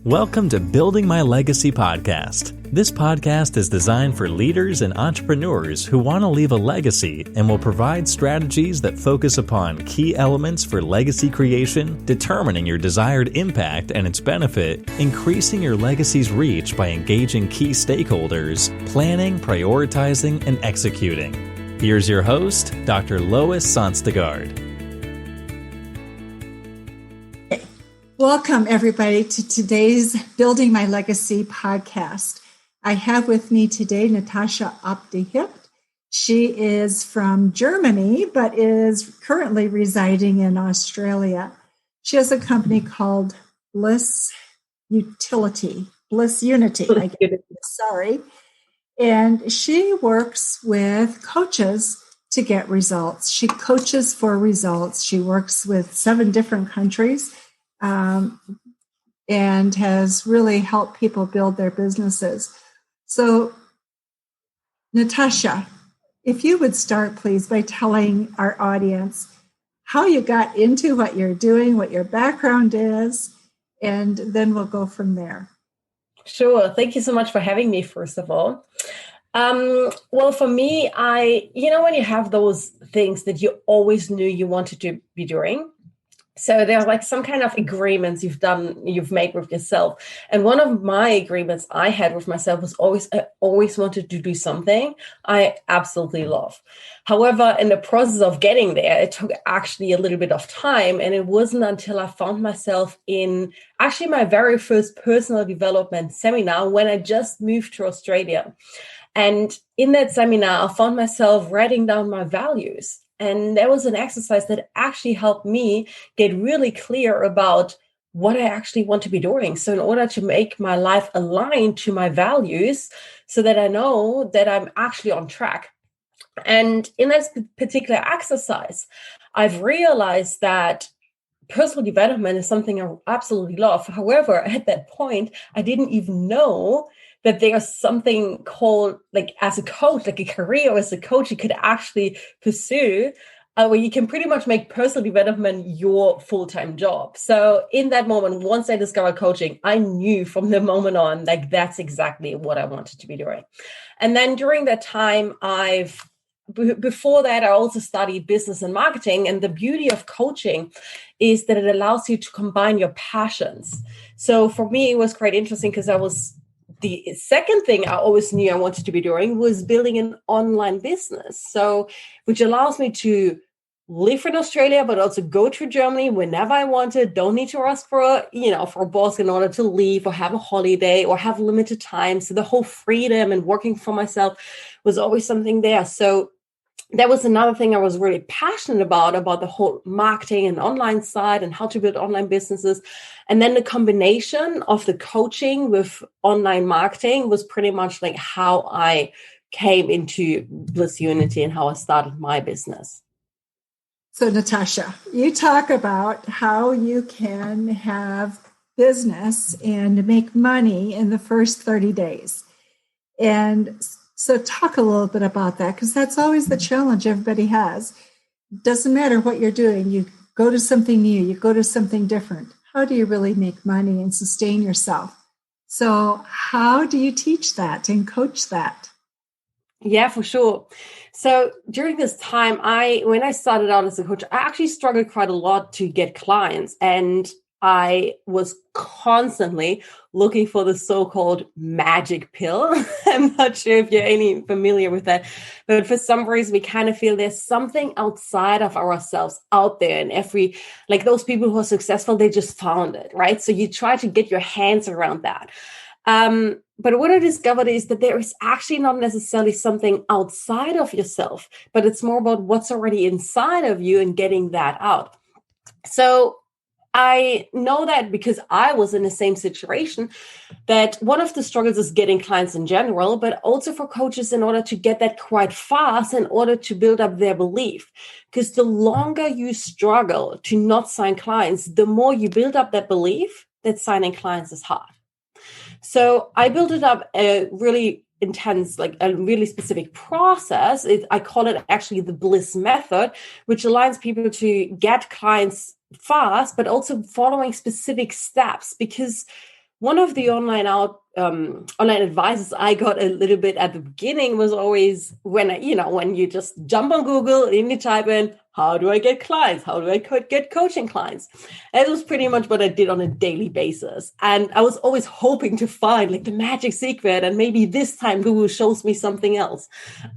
Welcome to Building My Legacy podcast. This podcast is designed for leaders and entrepreneurs who want to leave a legacy and will provide strategies that focus upon key elements for legacy creation, determining your desired impact and its benefit, increasing your legacy's reach by engaging key stakeholders, planning, prioritizing, and executing. Here's your host, Dr. Lois Sonstegard. Welcome, everybody, to today's Building My Legacy podcast. I have with me today Natascha Op de Hipt. She is from Germany, but is currently residing in Australia. She has a company called Blissunity, I guess. Sorry. And she works with coaches to get results. She coaches for results. She works with 7 different countries. And has really helped people build their businesses. So, Natascha, if you would start, please, by telling our audience how you got into what you're doing, what your background is, and then we'll go from there. Sure. Thank you so much for having me, first of all. Well, for me, when you have those things that you always knew you wanted to be doing, so there are like some kind of agreements you've made with yourself. And one of my agreements I had with myself was I always wanted to do something I absolutely love. However, in the process of getting there, it took actually a little bit of time. And it wasn't until I found myself in actually my very first personal development seminar when I just moved to Australia. And in that seminar, I found myself writing down my values. And that was an exercise that actually helped me get really clear about what I actually want to be doing. So in order to make my life align to my values so that I know that I'm actually on track. And in this particular exercise, I've realized that personal development is something I absolutely love. However, at that point, I didn't even know that there's something called, like, as a coach, like a career as a coach you could actually pursue, where you can pretty much make personal development your full-time job. So in that moment, once I discovered coaching, I knew from the moment on, like, that's exactly what I wanted to be doing. And then during that time, before that, I also studied business and marketing. And the beauty of coaching is that it allows you to combine your passions. So for me, it was quite interesting because the second thing I always knew I wanted to be doing was building an online business. So, which allows me to live in Australia, but also go to Germany whenever I wanted. Don't need to ask for a boss in order to leave or have a holiday or have limited time. So the whole freedom and working for myself was always something there. So that was another thing I was really passionate about the whole marketing and online side and how to build online businesses. And then the combination of the coaching with online marketing was pretty much like how I came into Blissunity and how I started my business. So, Natascha, you talk about how you can have business and make money in the first 30 days. And so talk a little bit about that, because that's always the challenge everybody has. Doesn't matter what you're doing. You go to something new, you go to something different. How do you really make money and sustain yourself? So how do you teach that and coach that? Yeah, for sure. So during this time, when I started out as a coach, I actually struggled quite a lot to get clients. And I was constantly looking for the so-called magic pill. I'm not sure if you're any familiar with that, but for some reason we kind of feel there's something outside of ourselves out there. And like those people who are successful, they just found it, right? So you try to get your hands around that. But what I discovered is that there is actually not necessarily something outside of yourself, but it's more about what's already inside of you and getting that out. So I know that because I was in the same situation, that one of the struggles is getting clients in general, but also for coaches in order to get that quite fast in order to build up their belief. Because the longer you struggle to not sign clients, the more you build up that belief that signing clients is hard. So I built it up a really intense, like a really specific process. I call it actually the Bliss Method, which aligns people to get clients fast, but also following specific steps, because one of the online advices I got a little bit at the beginning was always when you just jump on Google and you type in, how do I get clients? How do I get coaching clients? That was pretty much what I did on a daily basis. And I was always hoping to find like the magic secret. And maybe this time Google shows me something else.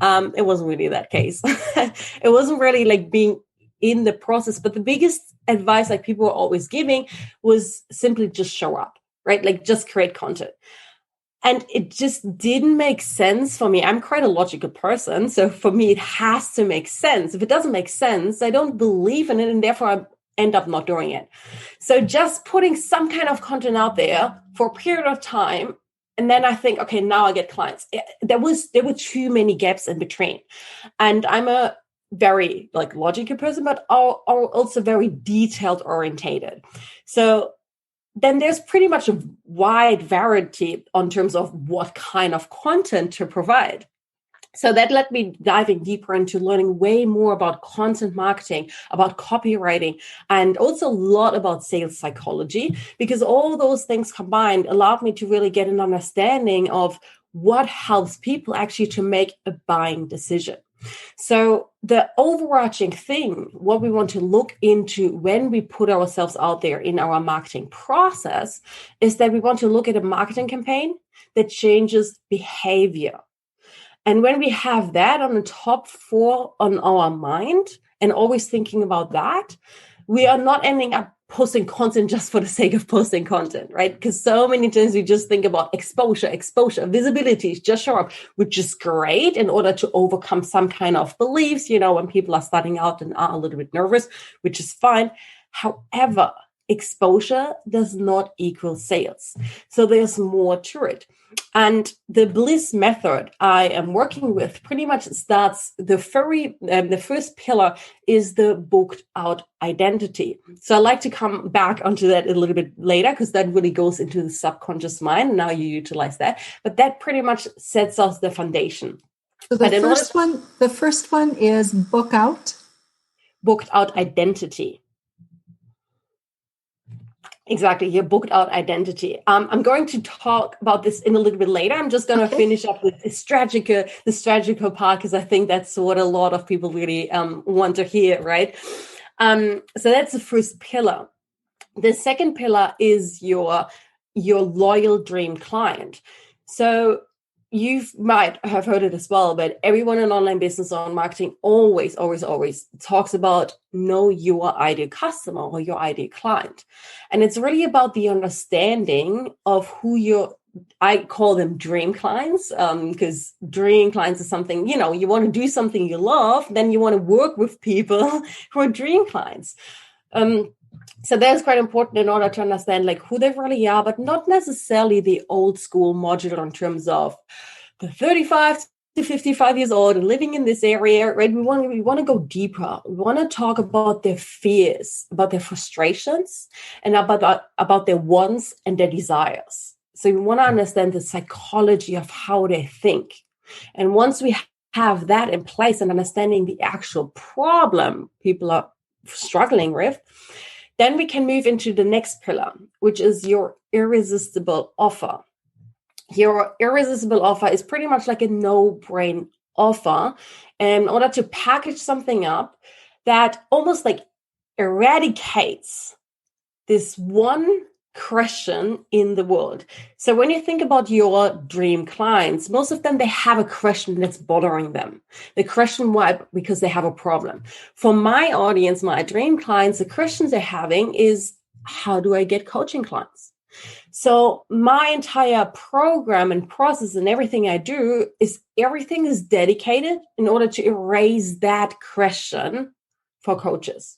It wasn't really that case. It wasn't really like being in the process. But the biggest advice like people were always giving was simply just show up, right? Like just create content. And it just didn't make sense for me. I'm quite a logical person. So for me, it has to make sense. If it doesn't make sense, I don't believe in it. And therefore, I end up not doing it. So just putting some kind of content out there for a period of time. And then I think, okay, now I get clients. There were too many gaps in between. And I'm a very like logical person, but also very detailed orientated. So then there's pretty much a wide variety on terms of what kind of content to provide. So that led me diving deeper into learning way more about content marketing, about copywriting, and also a lot about sales psychology, because all those things combined allowed me to really get an understanding of what helps people actually to make a buying decision. So the overarching thing, what we want to look into when we put ourselves out there in our marketing process, is that we want to look at a marketing campaign that changes behavior. And when we have that on the top 4 on our mind and always thinking about that, we are not ending up posting content just for the sake of posting content, right? Because so many times we just think about exposure, visibility, just show up, which is great in order to overcome some kind of beliefs, when people are starting out and are a little bit nervous, which is fine. However, exposure does not equal sales. So there's more to it. And the Bliss Method I am working with pretty much starts the first pillar is the booked out identity. So I like to come back onto that a little bit later because that really goes into the subconscious mind. Now you utilize that, but that pretty much sets us the foundation. So the first one is booked out identity. Exactly, your booked out identity. I'm going to talk about this in a little bit later. I'm just going to finish up with the strategical part because I think that's what a lot of people really want to hear, right? So that's the first pillar. The second pillar is your loyal dream client. So you might have heard it as well, but everyone in online business or marketing always talks about know your ideal customer or your ideal client. And it's really about the understanding of who I call them dream clients, because dream clients is something, you want to do something you love, then you want to work with people who are dream clients. So that's quite important in order to understand like who they really are, but not necessarily the old school module in terms of the 35 to 55 years old and living in this area, right? We want to go deeper. We want to talk about their fears, about their frustrations, and about their wants and their desires. So we want to understand the psychology of how they think. And once we have that in place and understanding the actual problem people are struggling with, then we can move into the next pillar, which is your irresistible offer. Your irresistible offer is pretty much like a no-brain offer in order to package something up that almost like eradicates this one question in the world. So when you think about your dream clients, most of them, they have a question that's bothering them. The question why? Because they have a problem. For my audience, my dream clients, the questions they're having is, how do I get coaching clients? So my entire program and process and everything I do everything is dedicated in order to erase that question for coaches.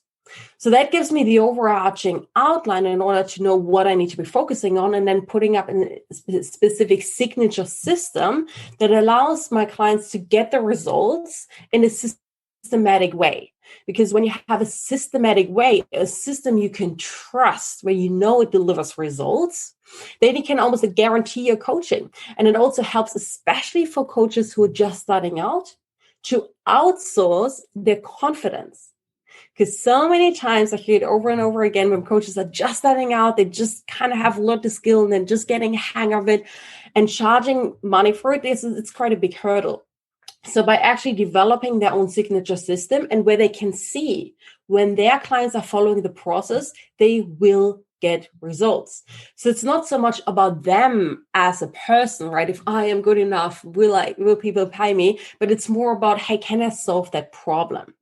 So that gives me the overarching outline in order to know what I need to be focusing on, and then putting up a specific signature system that allows my clients to get the results in a systematic way. Because when you have a systematic way, a system you can trust, where you know it delivers results, then you can almost guarantee your coaching. And it also helps, especially for coaches who are just starting out, to outsource their confidence. Because so many times I hear it over and over again when coaches are just starting out, they just kind of have learned the skill and then just getting a hang of it, and charging money for it, it's quite a big hurdle. So by actually developing their own signature system, and where they can see when their clients are following the process, they will get results. So it's not so much about them as a person, right? If I am good enough, will people pay me? But it's more about, hey, can I solve that problem?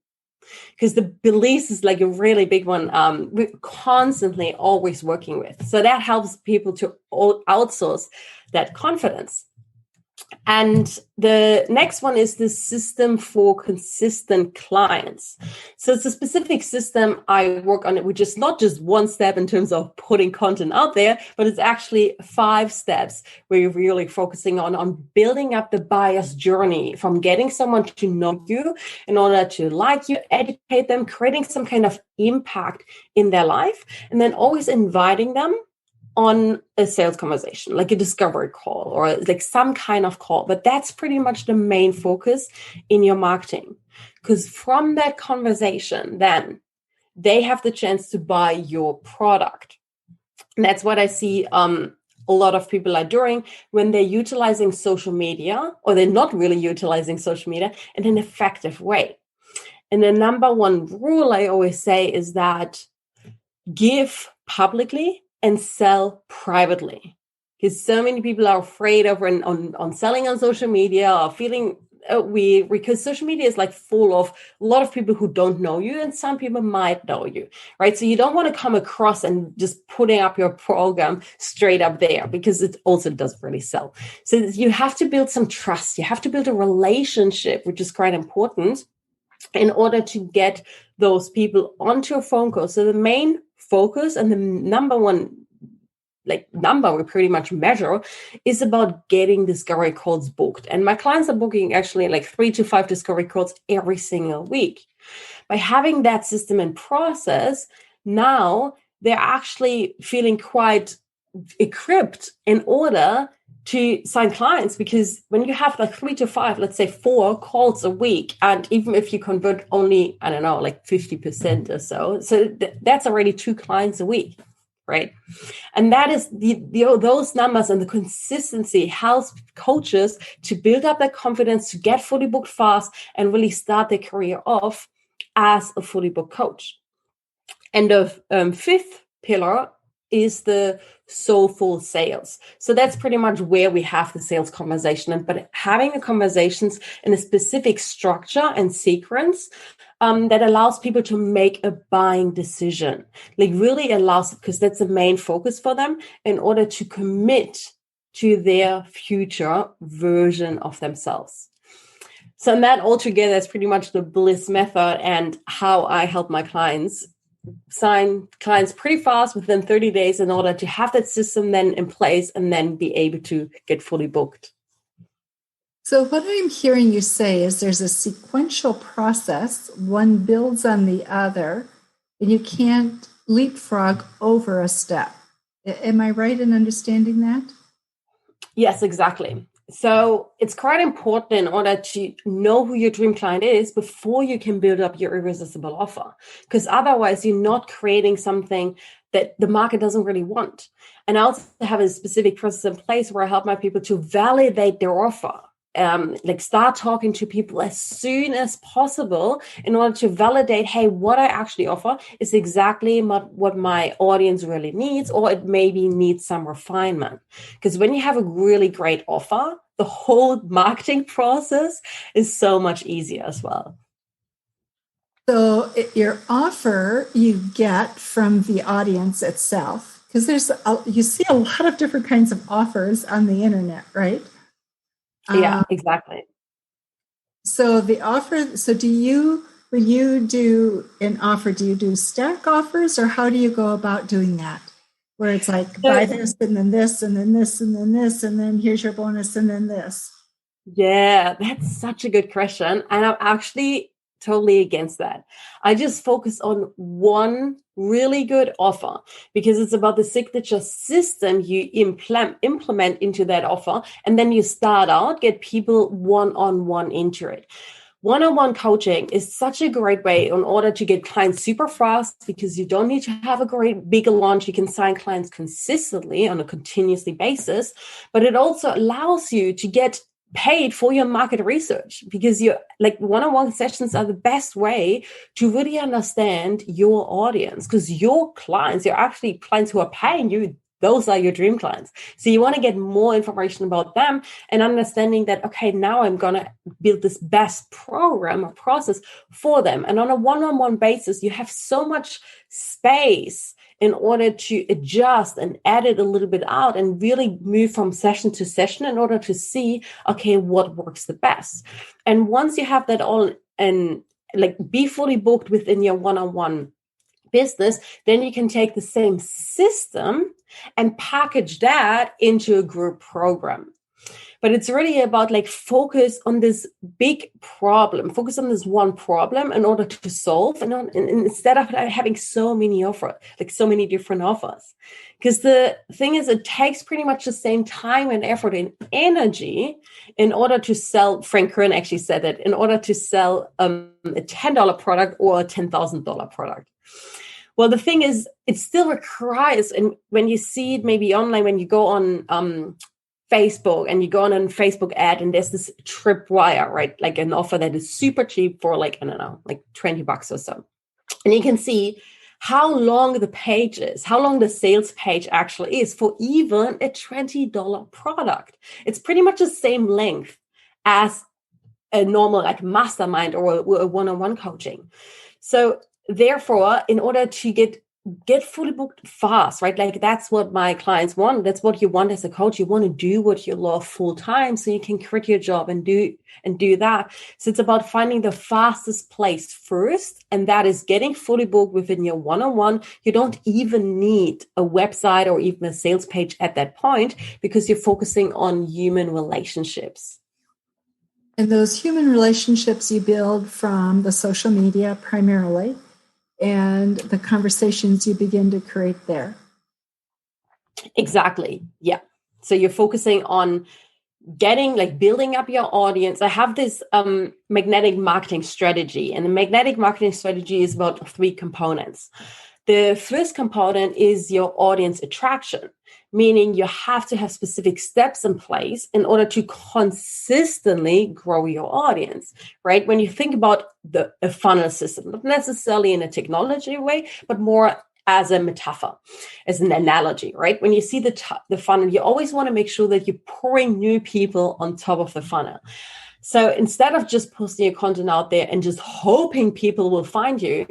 Because the beliefs is like a really big one. We're constantly always working with. So that helps people to outsource that confidence. And the next one is the system for consistent clients. So it's a specific system I work on, which is not just one step in terms of putting content out there, but it's actually 5 steps where you're really focusing on building up the buyer's journey from getting someone to know you in order to like you, educate them, creating some kind of impact in their life, and then always inviting them on a sales conversation, like a discovery call or like some kind of call. But that's pretty much the main focus in your marketing, because from that conversation, then they have the chance to buy your product. And that's what I see a lot of people are doing when they're utilizing social media, or they're not really utilizing social media in an effective way. And the number one rule I always say is that give publicly and sell privately, because so many people are afraid of on selling on social media, or feeling weird, because social media is like full of a lot of people who don't know you, and some people might know you, right? So you don't want to come across and just putting up your program straight up there, because it also doesn't really sell. So you have to build some trust. You have to build a relationship, which is quite important in order to get those people onto a phone call. So the main focus and the number one number we pretty much measure is about getting discovery calls booked. And my clients are booking actually like 3 to 5 discovery calls every single week. By having that system and process, now they're actually feeling quite equipped in order to sign clients, because when you have like 3 to 5, let's say 4 calls a week, and even if you convert only, I don't know, like 50% or so that's already 2 clients a week, right? And that is those numbers, and the consistency helps coaches to build up their confidence, to get fully booked fast, and really start their career off as a fully booked coach. And the 5th pillar is the soulful sales. So that's pretty much where we have the sales conversation, but having the conversations in a specific structure and sequence that allows people to make a buying decision, like really allows, because that's the main focus for them, in order to commit to their future version of themselves. So that altogether is pretty much the Bliss Method, and how I help my clients sign clients pretty fast within 30 days in order to have that system then in place and then be able to get fully booked. So what I'm hearing you say is there's a sequential process. One builds on the other, and you can't leapfrog over a step. Am I right in understanding that? Yes, exactly. So it's quite important in order to know who your dream client is before you can build up your irresistible offer, because otherwise you're not creating something that the market doesn't really want. And I also have a specific process in place where I help my people to validate their offer. Start talking to people as soon as possible in order to validate, hey, what I actually offer is exactly what my audience really needs, or it maybe needs some refinement. Because when you have a really great offer, the whole marketing process is so much easier as well. So your offer you get from the audience itself, because you see a lot of different kinds of offers on the internet, right? Yeah, exactly. So the offer, when you do an offer, do you do stack offers, or how do you go about doing that? Where it's like, buy this, and then this, and then this, and then this, and then here's your bonus, and then this. Yeah, that's such a good question. And I'm actually totally against that. I just focus on one really good offer, because it's about the signature system you implement into that offer. And then you start out, get people one-on-one into it. One-on-one coaching is such a great way in order to get clients super fast, because you don't need to have a great big launch. You can sign clients consistently on a continuously basis, but it also allows you to get paid for your market research, because you like one-on-one sessions are the best way to really understand your audience, because your clients, you're actually clients who are paying you. Those are your dream clients. So you want to get more information about them and understanding that, okay, now I'm going to build this best program or process for them. And on a one-on-one basis, you have so much space in order to adjust and edit a little bit out and really move from session to session in order to see, okay, what works the best. And once you have that all and like be fully booked within your one-on-one business, then you can take the same system and package that into a group program. But it's really about like focus on this big problem, focus on this one problem in order to solve, and instead of having so many offers, like so many different offers. Because the thing is, it takes pretty much the same time and effort and energy in order to sell. Frank Kern actually said that in order to sell a $10 product or a $10,000 product. Well, the thing is, it still requires, and when you see it maybe online, when you go on Facebook and you go on a Facebook ad and there's this tripwire, right? Like an offer that is super cheap for like, I don't know, like $20 or so. And you can see how long the page is, how long the sales page actually is for even a $20 product. It's pretty much the same length as a normal like mastermind or a one-on-one coaching. So therefore, in order to get fully booked fast, right? Like that's what my clients want. That's what you want as a coach. You want to do what you love full time so you can quit your job and do that. So it's about finding the fastest place first. And that is getting fully booked within your one-on-one. You don't even need a website or even a sales page at that point, because you're focusing on human relationships. And those human relationships you build from the social media primarily, and the conversations you begin to create there. Exactly. Yeah. So you're focusing on building up your audience. I have this magnetic marketing strategy, and the magnetic marketing strategy is about 3 components. The first component is your audience attraction, meaning you have to have specific steps in place in order to consistently grow your audience, right? When you think about a funnel system, not necessarily in a technology way, but more as a metaphor, as an analogy, right? When you see the funnel, you always want to make sure that you're pouring new people on top of the funnel. So instead of just posting your content out there and just hoping people will find you,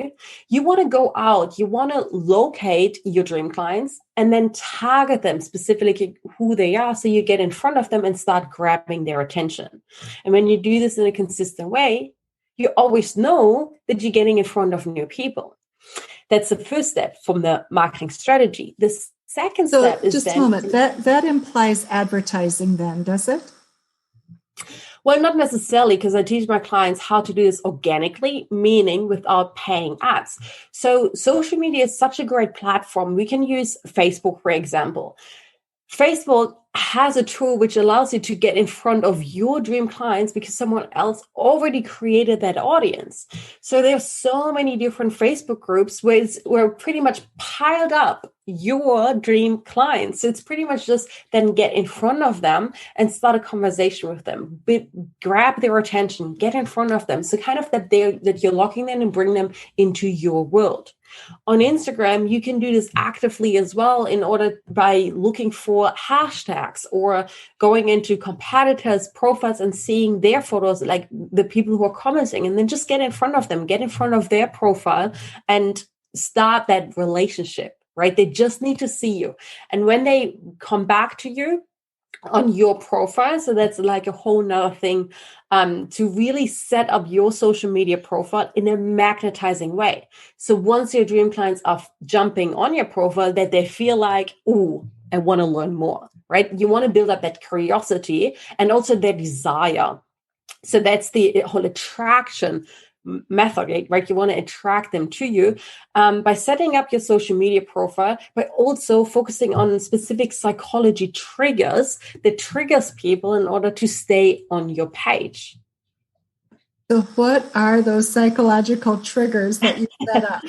you want to go out, you want to locate your dream clients and then target them specifically who they are, so you get in front of them and start grabbing their attention. And when you do this in a consistent way, you always know that you're getting in front of new people. That's the first step from the marketing strategy. The second step is just a moment. That implies advertising then, does it? Well, not necessarily, because I teach my clients how to do this organically, meaning without paying ads. So social media is such a great platform. We can use Facebook, for example. Facebook has a tool which allows you to get in front of your dream clients because someone else already created that audience. So there's so many different Facebook groups where pretty much piled up your dream clients. So it's pretty much just then get in front of them and start a conversation with them, grab their attention, get in front of them. So kind of that you're locking them and bring them into your world. On Instagram, you can do this actively as well by looking for hashtags or going into competitors' profiles and seeing their photos, like the people who are commenting, and then just get in front of them, get in front of their profile and start that relationship, right? They just need to see you. And when they come back to you on your profile, so that's like a whole nother thing, to really set up your social media profile in a magnetizing way. So once your dream clients are jumping on your profile, that they feel like, ooh, I want to learn more, right? You want to build up that curiosity and also their desire. So that's the whole attraction method, right? You want to attract them to you by setting up your social media profile, but also focusing on specific psychology triggers that triggers people in order to stay on your page. So what are those psychological triggers that you set up?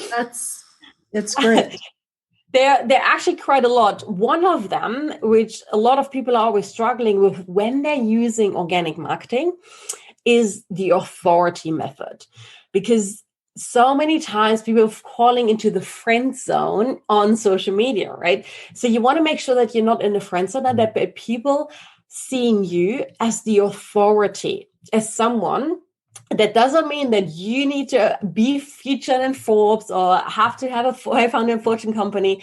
It's great. They're actually quite a lot. One of them, which a lot of people are always struggling with when they're using organic marketing, is the authority method. Because so many times people are falling into the friend zone on social media, right? So you want to make sure that you're not in the friend zone, and that people seeing you as the authority, as someone. That doesn't mean that you need to be featured in Forbes or have to have a 500 Fortune company.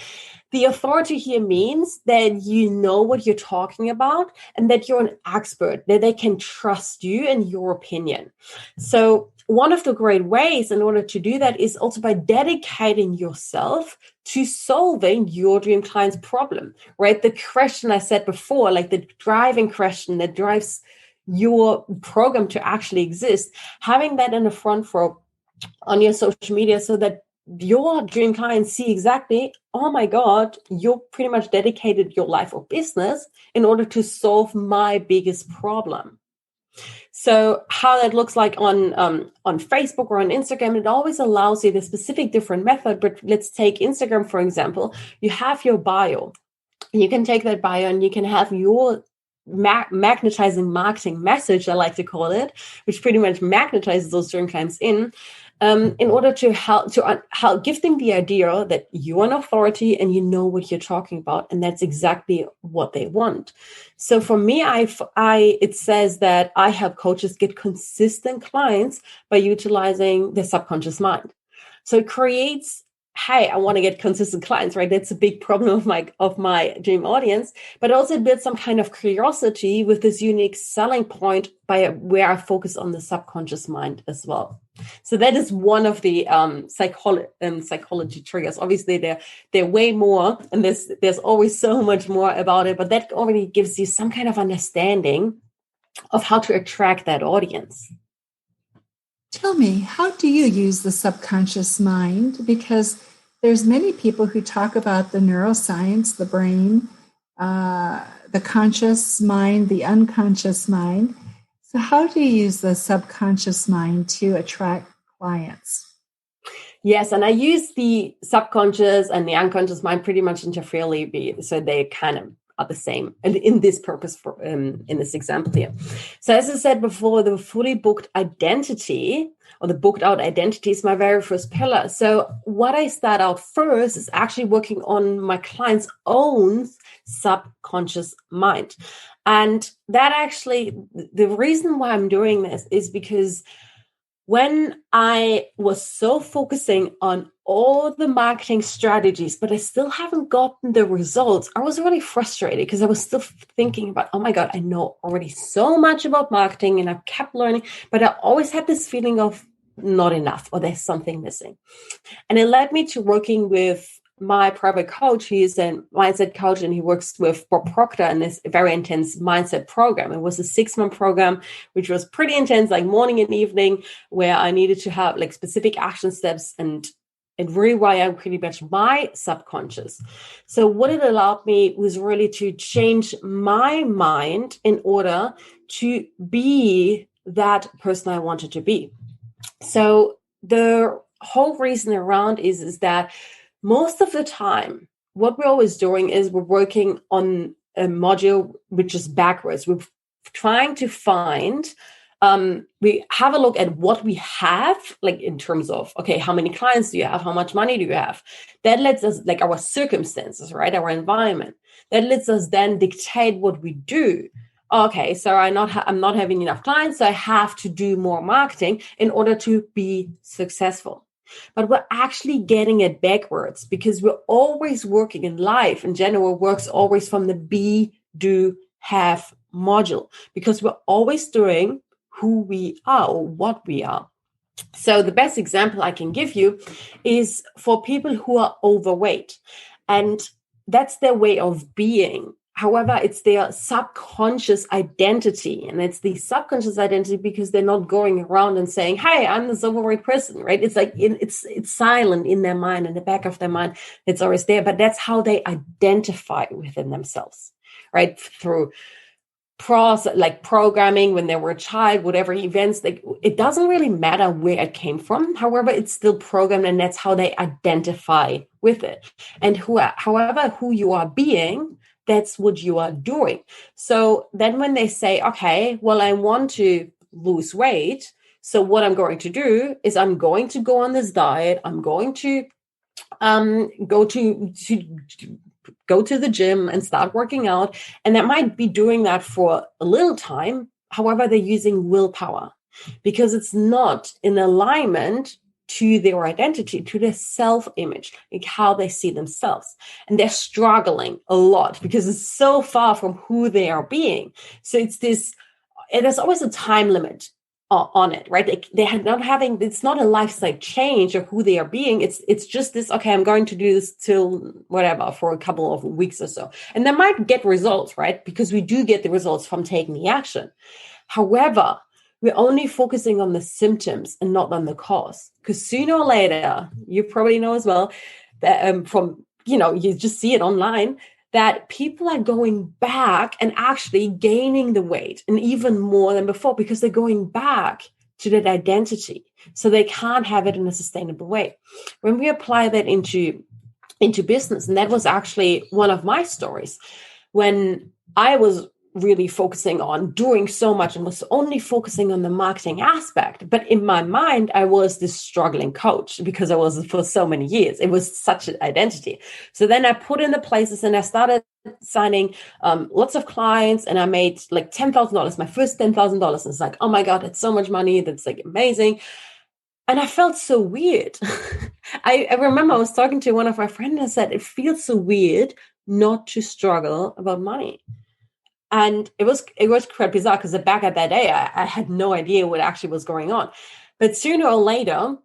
The authority here means that you know what you're talking about and that you're an expert, that they can trust you and your opinion. So one of the great ways in order to do that is also by dedicating yourself to solving your dream client's problem, right? The question I said before, like the driving question that drives your program to actually exist, having that in the front row on your social media so that your dream clients see exactly, oh my God, you're pretty much dedicated your life or business in order to solve my biggest problem. So how that looks like on Facebook or on Instagram, it always allows you the specific different method. But let's take Instagram, for example. You have your bio. You can take that bio and you can have your magnetizing marketing message, I like to call it, which pretty much magnetizes those dream clients in order to help give them the idea that you're an authority and you know what you're talking about, and that's exactly what they want. So for me, it says that I help coaches get consistent clients by utilizing their subconscious mind. So it creates, hey, I want to get consistent clients, right? That's a big problem of my dream audience, but also build some kind of curiosity with this unique selling point by where I focus on the subconscious mind as well. So that is one of the psychology triggers. Obviously, they're way more, and there's always so much more about it, but that already gives you some kind of understanding of how to attract that audience. Tell me, how do you use the subconscious mind? Because there's many people who talk about the neuroscience, the brain, the conscious mind, the unconscious mind. So how do you use the subconscious mind to attract clients? Yes, and I use the subconscious and the unconscious mind pretty much interferably, so they kind of are the same in this purpose in this example here. So as I said before, the fully booked identity or the booked out identity is my very first pillar. So what I start out first is actually working on my client's own subconscious mind. And that actually, the reason why I'm doing this is because when I was so focusing on all the marketing strategies, but I still haven't gotten the results, I was really frustrated because I was still thinking about, oh my God, I know already so much about marketing and I've kept learning, but I always had this feeling of not enough or there's something missing. And it led me to working with my private coach. He is a mindset coach and he works with Bob Proctor in this very intense mindset program. It was a 6-month program, which was pretty intense, like morning and evening, where I needed to have like specific action steps and rewire pretty much my subconscious. So what it allowed me was really to change my mind in order to be that person I wanted to be. So the whole reason around is that most of the time, what we're always doing is we're working on a module which is backwards. We're trying to find, we have a look at what we have, like in terms of, okay, how many clients do you have? How much money do you have? That lets us, like our circumstances, right? Our environment. That lets us then dictate what we do. Okay, so I'm not having enough clients, so I have to do more marketing in order to be successful. But we're actually getting it backwards because we're always working in life in general, works always from the be, do, have module because we're always doing who we are or what we are. So the best example I can give you is for people who are overweight, and that's their way of being. However, it's their subconscious identity, and it's the subconscious identity because they're not going around and saying, hey, I'm this overweight person, right? It's like it's silent in their mind, in the back of their mind. It's always there, but that's how they identify within themselves, right? Through like programming when they were a child, whatever events, like it doesn't really matter where it came from. However, it's still programmed, and that's how they identify with it. And however who you are being, that's what you are doing. So then when they say, okay, well, I want to lose weight, so what I'm going to do is I'm going to go on this diet. I'm going to go to the gym and start working out. And that might be doing that for a little time. However, they're using willpower because it's not in alignment to their identity, to their self-image, like how they see themselves. And they're struggling a lot because it's so far from who they are being. So there's always a time limit on it, right? It's not a lifestyle change of who they are being. It's just this, okay, I'm going to do this till whatever for a couple of weeks or so. And they might get results, right? Because we do get the results from taking the action. However, we're only focusing on the symptoms and not on the cause. Because sooner or later, you probably know as well, that you just see it online, that people are going back and actually gaining the weight and even more than before because they're going back to that identity. So they can't have it in a sustainable way. When we apply that into business, and that was actually one of my stories, when I was really focusing on doing so much and was only focusing on the marketing aspect. But in my mind, I was this struggling coach because I was for so many years. It was such an identity. So then I put in the places and I started signing lots of clients, and I made like $10,000, my first $10,000. It's like, oh my God, it's so much money. That's like amazing. And I felt so weird. I remember I was talking to one of my friends and I said, it feels so weird not to struggle about money. And it was quite bizarre because back at that day, I had no idea what actually was going on. But sooner or later,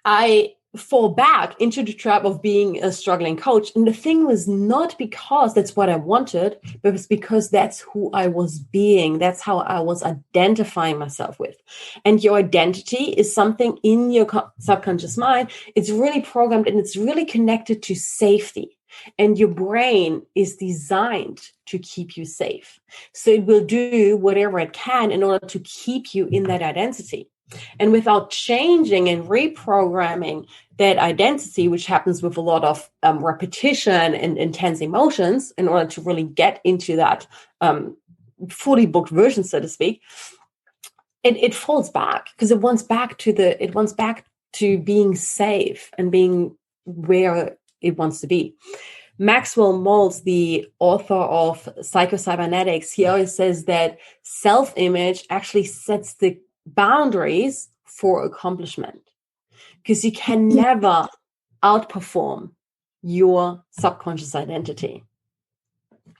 I fall back into the trap of being a struggling coach. And the thing was not because that's what I wanted, but it was because that's who I was being. That's how I was identifying myself with. And your identity is something in your subconscious mind. It's really programmed and it's really connected to safety. And your brain is designed to keep you safe. So it will do whatever it can in order to keep you in that identity. And without changing and reprogramming that identity, which happens with a lot of repetition and intense emotions, in order to really get into that fully booked version, so to speak, it falls back because it wants back to being safe and being where it wants to be. Maxwell Maltz, the author of Psycho-Cybernetics, he always says that self-image actually sets the boundaries for accomplishment because you can never outperform your subconscious identity.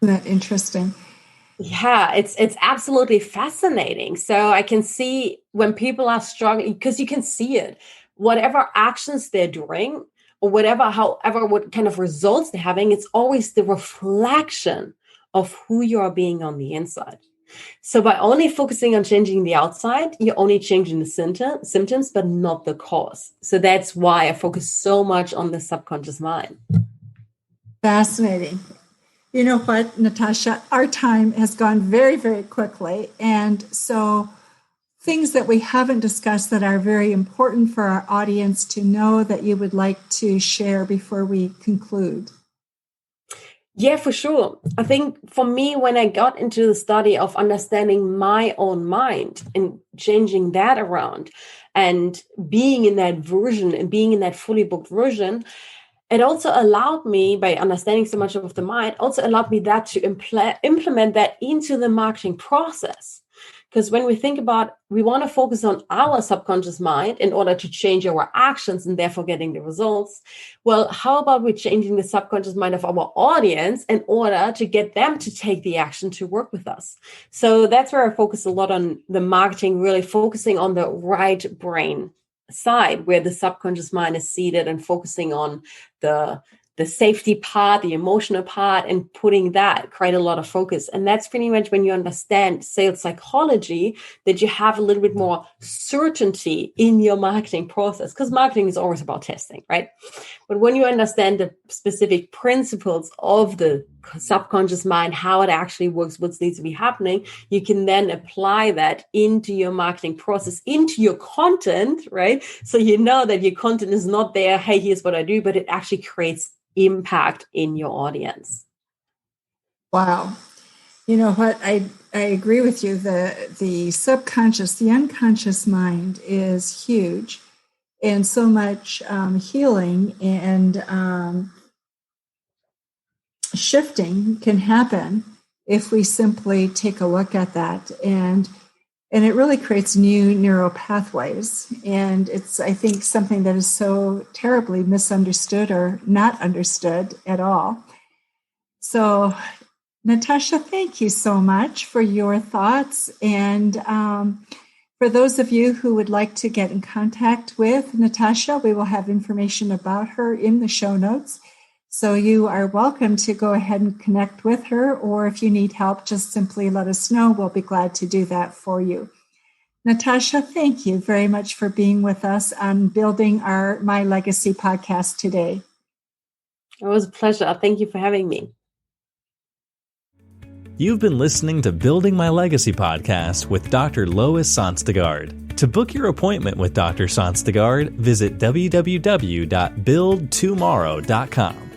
Isn't that interesting? Yeah, it's absolutely fascinating. So I can see when people are struggling, because you can see it, whatever actions they're doing, or what kind of results they're having, it's always the reflection of who you are being on the inside. So by only focusing on changing the outside, you're only changing the symptoms, but not the cause. So that's why I focus so much on the subconscious mind. Fascinating. You know what, Natascha, our time has gone very, very quickly. And so things that we haven't discussed that are very important for our audience to know that you would like to share before we conclude? Yeah, for sure. I think for me, when I got into the study of understanding my own mind and changing that around and being in that version and being in that fully booked version, it also allowed me, by understanding so much of the mind, also allowed me that to implement that into the marketing process. Because when we think about, we want to focus on our subconscious mind in order to change our actions and therefore getting the results. Well, how about we changing the subconscious mind of our audience in order to get them to take the action to work with us? So that's where I focus a lot on the marketing, really focusing on the right brain side where the subconscious mind is seated and focusing on the safety part, the emotional part, and putting that create a lot of focus. And that's pretty much when you understand sales psychology, that you have a little bit more certainty in your marketing process, because marketing is always about testing, right? But when you understand the specific principles of the subconscious mind, how it actually works, what needs to be happening, you can then apply that into your marketing process, into your content, right? So you know that your content is not there, hey, here's what I do, but it actually creates impact in your audience. Wow. You know what? I agree with you. The subconscious, the unconscious mind is huge, and so much healing and shifting can happen if we simply take a look at that, and it really creates new neural pathways. And it's, I think, something that is so terribly misunderstood or not understood at all. So, Natascha, thank you so much for your thoughts. And for those of you who would like to get in contact with Natascha, we will have information about her in the show notes. So you are welcome to go ahead and connect with her, or if you need help, just simply let us know. We'll be glad to do that for you. Natascha, thank you very much for being with us on building our My Legacy podcast today. It was a pleasure. Thank you for having me. You've been listening to Building My Legacy podcast with Dr. Lois Sonstegard. To book your appointment with Dr. Sonstegard, visit www.buildtomorrow.com.